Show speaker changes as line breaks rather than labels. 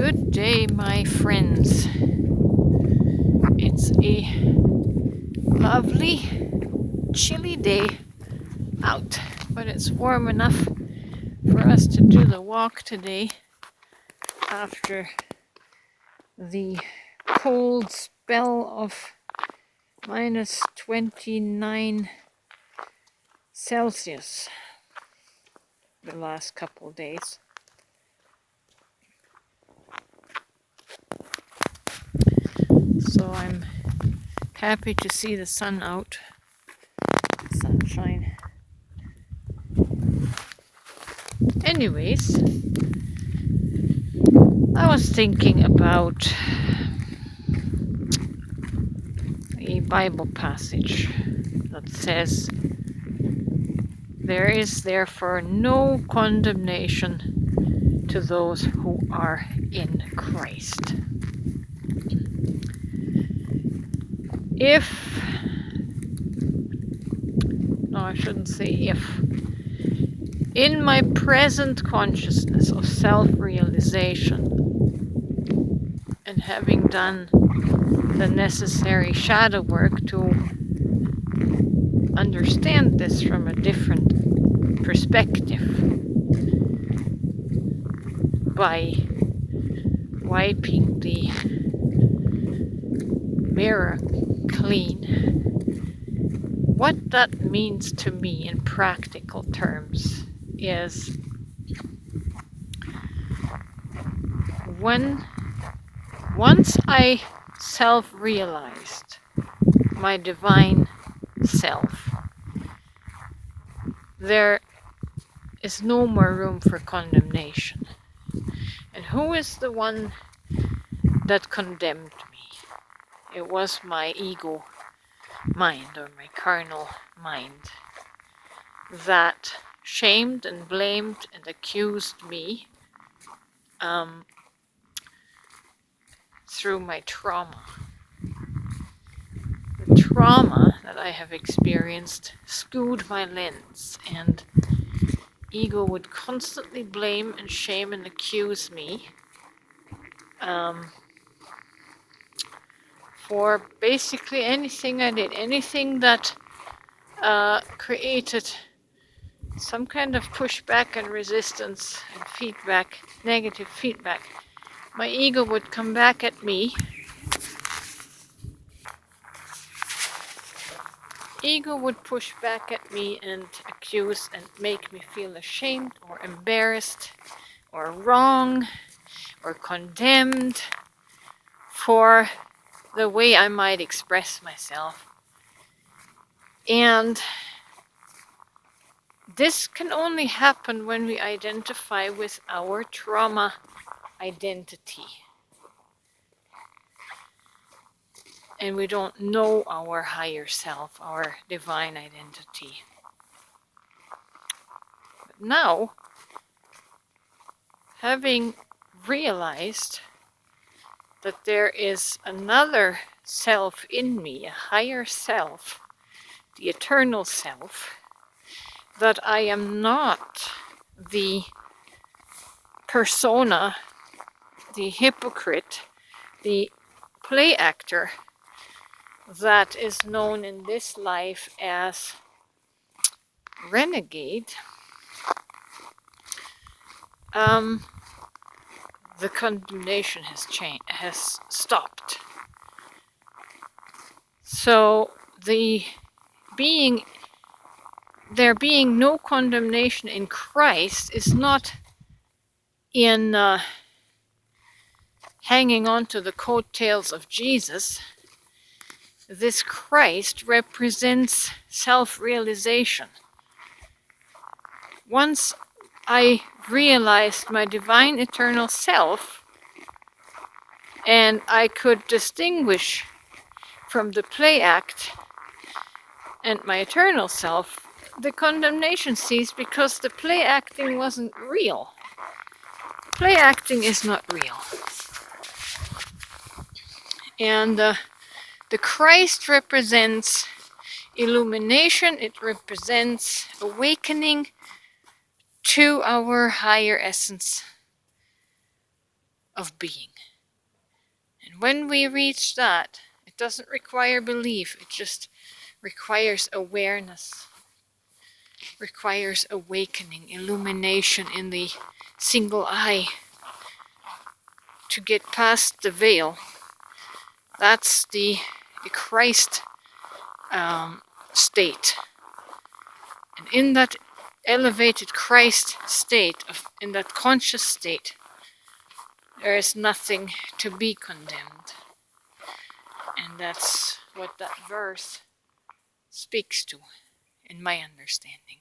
Good day, my friends. It's a lovely, chilly day out, but it's warm enough for us to do the walk today after the cold spell of minus 29 Celsius the last couple of days. So I'm happy to see the sun out, sunshine. Anyways, I was thinking about a Bible passage that says, "There is therefore no condemnation to those who are in Christ." I shouldn't say if. In my present consciousness of self-realization and having done the necessary shadow work to understand this from a different perspective by wiping the mirror clean, what that means to me in practical terms is once I self-realized my divine self, there is no more room for condemnation. And who is the one that condemned me? It was my ego mind, or my carnal mind, that shamed and blamed and accused me through my trauma. The trauma that I have experienced skewed my lens, and ego would constantly blame and shame and accuse me for basically anything I did, anything that created some kind of pushback and resistance and feedback, negative feedback. My ego would come back at me. Ego would push back at me and accuse and make me feel ashamed or embarrassed or wrong or condemned for the way I might express myself. And this can only happen when we identify with our trauma identity. And we don't know our higher self, our divine identity. But now, having realized that there is another self in me, a higher self, the eternal self, that I am not the persona, the hypocrite, the play actor that is known in this life as renegade, the condemnation has stopped. So there being no condemnation in Christ is not in hanging on to the coattails of Jesus. This Christ represents self-realization. Once I realized my divine eternal self, and I could distinguish from the play act and my eternal self, the condemnation ceased, because the play acting wasn't real. Play acting is not real. And the Christ represents illumination, it represents awakening to our higher essence, of being. And when we reach that, it doesn't require belief, it just requires awareness, requires awakening, illumination in the single eye to get past the veil. That's the Christ state. And in that elevated Christ state, in that conscious state, there is nothing to be condemned. And that's what that verse speaks to, in my understanding.